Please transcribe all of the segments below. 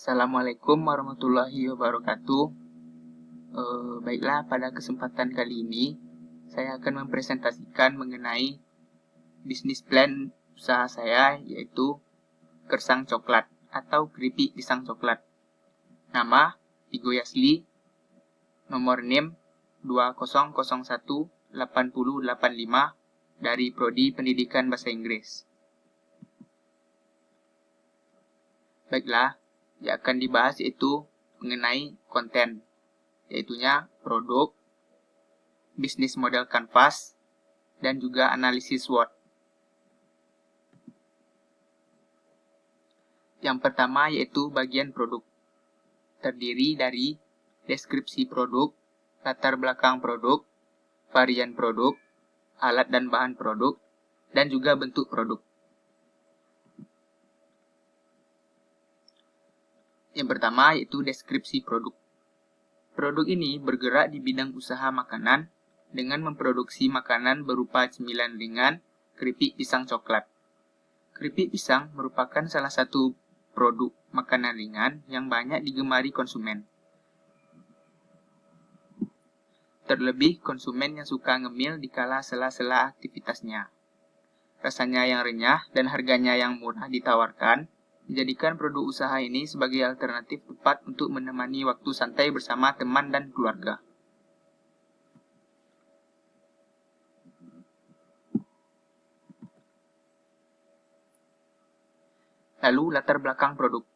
Assalamualaikum warahmatullahi wabarakatuh. Baiklah, pada kesempatan kali ini saya akan mempresentasikan mengenai bisnis plan usaha saya, yaitu Gersang Coklat atau keripik pisang coklat. Nama Vigo Yasli, nomor NIM 20018085 dari Prodi Pendidikan Bahasa Inggris. Baiklah, yang akan dibahas yaitu mengenai konten, yaitunya produk, bisnis model kanvas, dan juga analisis SWOT. Yang pertama yaitu bagian produk, terdiri dari deskripsi produk, latar belakang produk, varian produk, alat dan bahan produk, dan juga bentuk produk. Yang pertama yaitu deskripsi produk. Produk ini bergerak di bidang usaha makanan dengan memproduksi makanan berupa cemilan ringan, keripik pisang coklat. Keripik pisang merupakan salah satu produk makanan ringan yang banyak digemari konsumen. Terlebih konsumen yang suka ngemil di kala sela-sela aktivitasnya. Rasanya yang renyah dan harganya yang murah ditawarkan, menjadikan produk usaha ini sebagai alternatif tepat untuk menemani waktu santai bersama teman dan keluarga. Lalu latar belakang produk.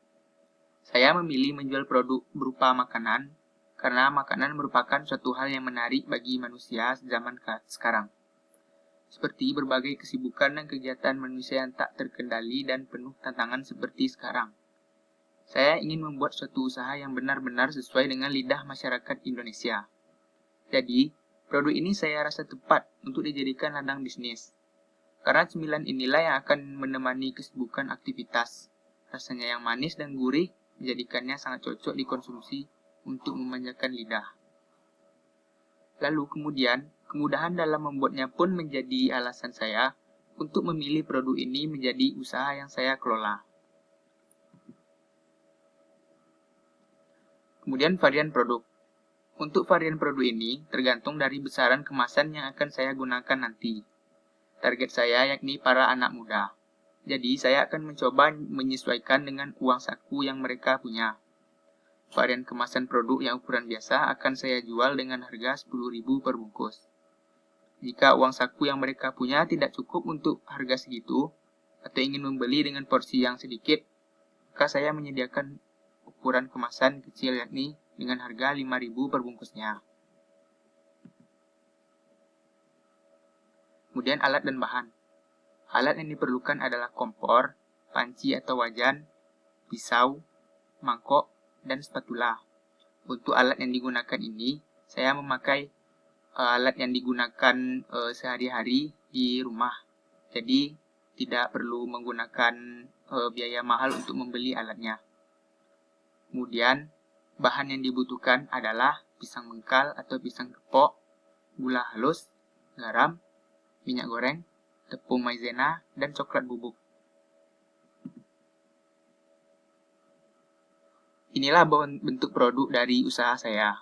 Saya memilih menjual produk berupa makanan karena makanan merupakan suatu hal yang menarik bagi manusia zaman sekarang. Seperti berbagai kesibukan dan kegiatan manusia yang tak terkendali dan penuh tantangan seperti sekarang. Saya ingin membuat suatu usaha yang benar-benar sesuai dengan lidah masyarakat Indonesia. Jadi, produk ini saya rasa tepat untuk dijadikan ladang bisnis. Karena cemilan inilah yang akan menemani kesibukan aktivitas. Rasanya yang manis dan gurih menjadikannya sangat cocok dikonsumsi untuk memanjakan lidah. Lalu kemudian, kemudahan dalam membuatnya pun menjadi alasan saya untuk memilih produk ini menjadi usaha yang saya kelola. Kemudian varian produk. Untuk varian produk ini tergantung dari besaran kemasan yang akan saya gunakan nanti. Target saya yakni para anak muda. Jadi saya akan mencoba menyesuaikan dengan uang saku yang mereka punya. Varian kemasan produk yang ukuran biasa akan saya jual dengan harga 10.000 per bungkus. Jika uang saku yang mereka punya tidak cukup untuk harga segitu, atau ingin membeli dengan porsi yang sedikit, maka saya menyediakan ukuran kemasan kecil yakni dengan harga 5.000 per bungkusnya. Kemudian alat dan bahan. Alat yang diperlukan adalah kompor, panci atau wajan, pisau, mangkok, dan spatula. Untuk alat yang digunakan ini, saya memakai alat yang digunakan sehari-hari di rumah. Jadi, tidak perlu menggunakan biaya mahal untuk membeli alatnya. Kemudian, bahan yang dibutuhkan adalah pisang mengkal atau pisang kepok, gula halus, garam, minyak goreng, tepung maizena, dan coklat bubuk. Inilah bentuk produk dari usaha saya.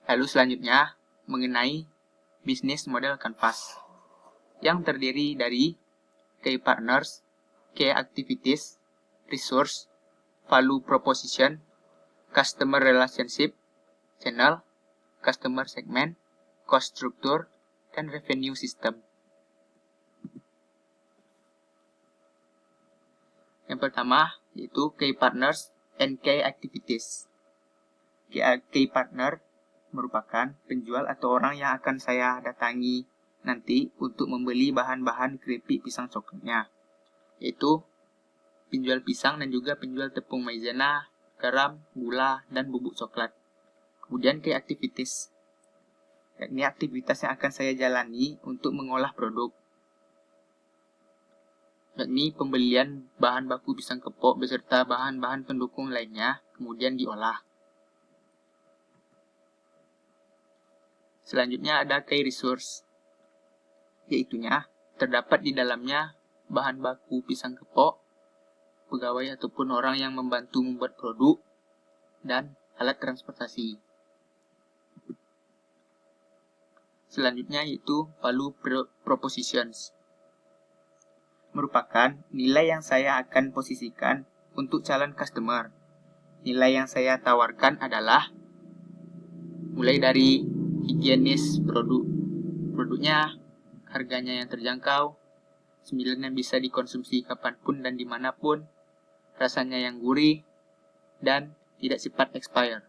Lalu selanjutnya, mengenai bisnis model kanvas, yang terdiri dari key partners, key activities, resource, value proposition, customer relationship, channel, customer segment, cost structure, dan revenue system. Yang pertama yaitu key partners and key activities. Key partner merupakan penjual atau orang yang akan saya datangi nanti untuk membeli bahan-bahan keripik pisang coklatnya, yaitu penjual pisang dan juga penjual tepung maizena, garam, gula, dan bubuk coklat. Kemudian key activities, yakni aktivitas yang akan saya jalani untuk mengolah produk, yakni pembelian bahan baku pisang kepok beserta bahan-bahan pendukung lainnya, kemudian diolah. Selanjutnya ada key resource, yaitunya terdapat di dalamnya bahan baku pisang kepok, pegawai ataupun orang yang membantu membuat produk, dan alat transportasi. Selanjutnya yaitu value propositions. Merupakan nilai yang saya akan posisikan untuk calon customer. Nilai yang saya tawarkan adalah mulai dari higienis produknya, harganya yang terjangkau, cemilan yang bisa dikonsumsi kapanpun dan dimanapun, rasanya yang gurih, dan tidak cepat expire.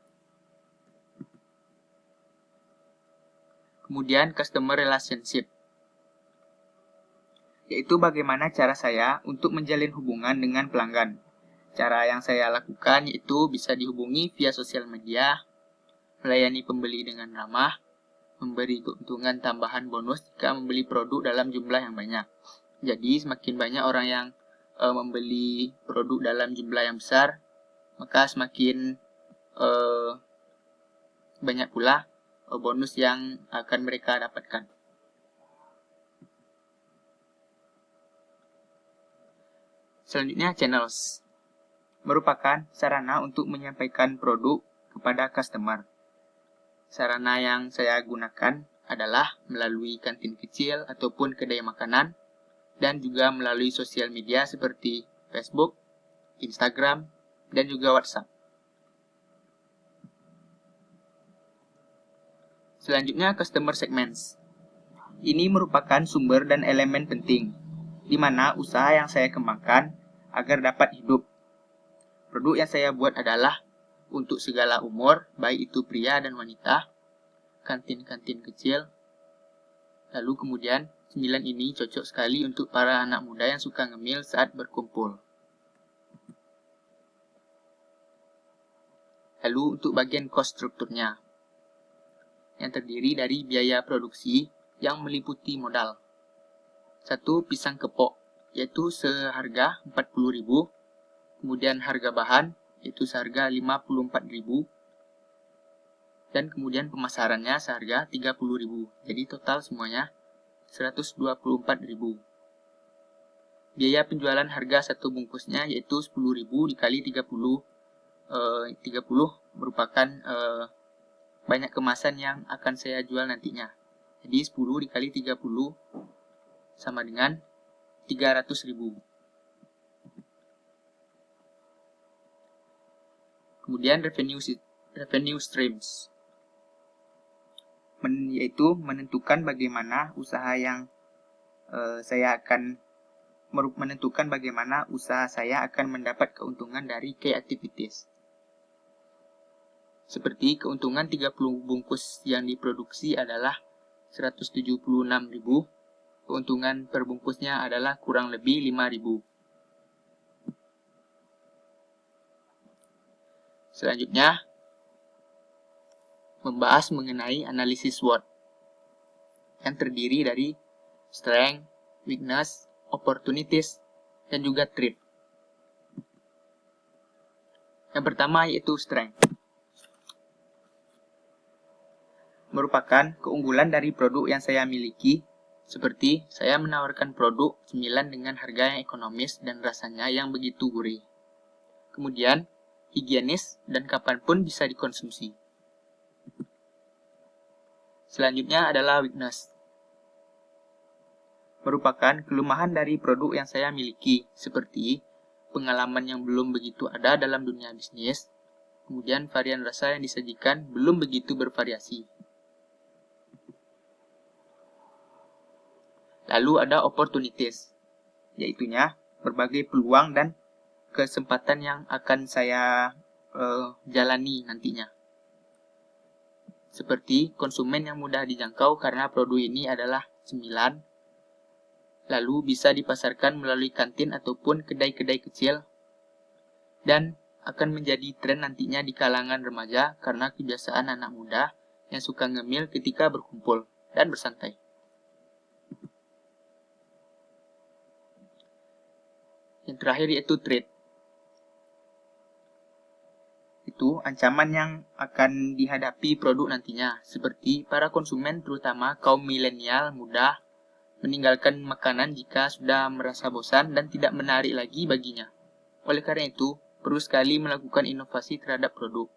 Kemudian customer relationship, yaitu bagaimana cara saya untuk menjalin hubungan dengan pelanggan. Cara yang saya lakukan yaitu bisa dihubungi via sosial media, melayani pembeli dengan ramah, memberi keuntungan tambahan bonus jika membeli produk dalam jumlah yang banyak. Jadi semakin banyak orang yang membeli produk dalam jumlah yang besar, maka semakin banyak pula bonus yang akan mereka dapatkan. Selanjutnya, channels merupakan sarana untuk menyampaikan produk kepada customer. Sarana yang saya gunakan adalah melalui kantin kecil ataupun kedai makanan, dan juga melalui sosial media seperti Facebook, Instagram, dan juga WhatsApp. Selanjutnya, customer segments. Ini merupakan sumber dan elemen penting, di mana usaha yang saya kembangkan agar dapat hidup. Produk yang saya buat adalah untuk segala umur, baik itu pria dan wanita, kantin-kantin kecil. Lalu kemudian, cemilan ini cocok sekali untuk para anak muda yang suka ngemil saat berkumpul. Lalu untuk bagian cost strukturnya, yang terdiri dari biaya produksi yang meliputi modal. 1 pisang kepok, yaitu seharga 40.000, kemudian harga bahan, yaitu seharga 54.000, dan kemudian pemasarannya seharga 30.000. Jadi total semuanya 124.000. Biaya penjualan harga satu bungkusnya yaitu 10.000 dikali 30. 30 merupakan banyak kemasan yang akan saya jual nantinya. Jadi 10 dikali 30 sama dengan 300.000. Kemudian revenue streams, yaitu menentukan bagaimana usaha yang saya akan mendapat keuntungan dari key activities. Seperti keuntungan 30 bungkus yang diproduksi adalah 176.000, keuntungan per bungkusnya adalah kurang lebih 5.000. Selanjutnya, membahas mengenai analisis SWOT, yang terdiri dari strength, weakness, opportunities, dan juga threat. Yang pertama yaitu strength. Merupakan keunggulan dari produk yang saya miliki, seperti saya menawarkan produk cemilan dengan harga yang ekonomis dan rasanya yang begitu gurih. Kemudian, higienis dan kapanpun bisa dikonsumsi. Selanjutnya adalah weakness. Merupakan kelemahan dari produk yang saya miliki, seperti pengalaman yang belum begitu ada dalam dunia bisnis, kemudian varian rasa yang disajikan belum begitu bervariasi. Lalu ada opportunities, yaitunya berbagai peluang dan kesempatan yang akan saya jalani nantinya. Seperti konsumen yang mudah dijangkau karena produk ini adalah cemilan, lalu bisa dipasarkan melalui kantin ataupun kedai-kedai kecil, dan akan menjadi tren nantinya di kalangan remaja karena kebiasaan anak muda yang suka ngemil ketika berkumpul dan bersantai. Yang terakhir yaitu threat. Itu ancaman yang akan dihadapi produk nantinya, seperti para konsumen terutama kaum milenial muda meninggalkan makanan jika sudah merasa bosan dan tidak menarik lagi baginya. Oleh karena itu, perlu sekali melakukan inovasi terhadap produk.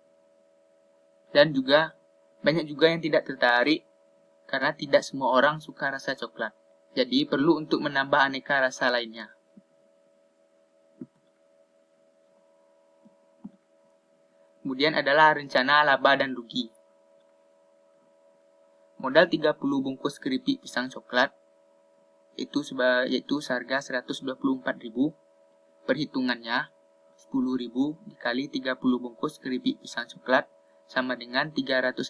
Dan juga, banyak juga yang tidak tertarik karena tidak semua orang suka rasa coklat. Jadi, perlu untuk menambah aneka rasa lainnya. Kemudian adalah rencana laba dan rugi. Modal 30 bungkus keripik pisang coklat, yaitu seharga 124.000. Perhitungannya, 10.000 dikali 30 bungkus keripik pisang coklat sama dengan 300.000.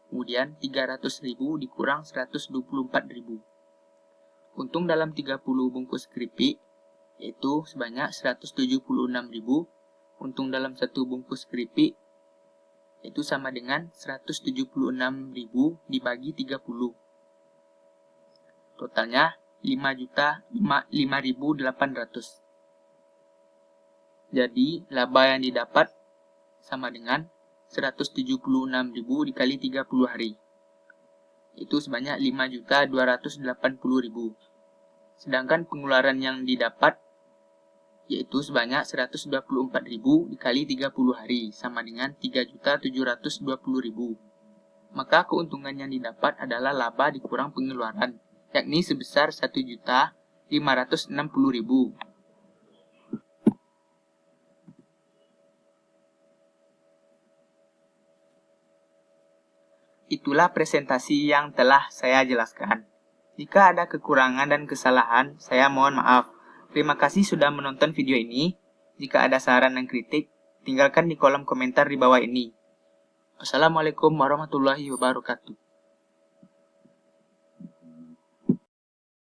Kemudian 300.000 dikurang 124.000. Untung dalam 30 bungkus keripik, yaitu sebanyak 176.000. Untung dalam satu bungkus keripik, itu sama dengan 176.000 dibagi 30. Totalnya 5.800. Jadi, laba yang didapat sama dengan 176.000 dikali 30 hari. Itu sebanyak 5.280.000. Sedangkan pengeluaran yang didapat yaitu sebanyak 124.000 dikali 30 hari, sama dengan 3.720.000. Maka keuntungan yang didapat adalah laba dikurang pengeluaran, yakni sebesar 1.560.000. Itulah presentasi yang telah saya jelaskan. Jika ada kekurangan dan kesalahan, saya mohon maaf. Terima kasih sudah menonton video ini. Jika ada saran dan kritik, tinggalkan di kolom komentar di bawah ini. Wassalamualaikum warahmatullahi wabarakatuh.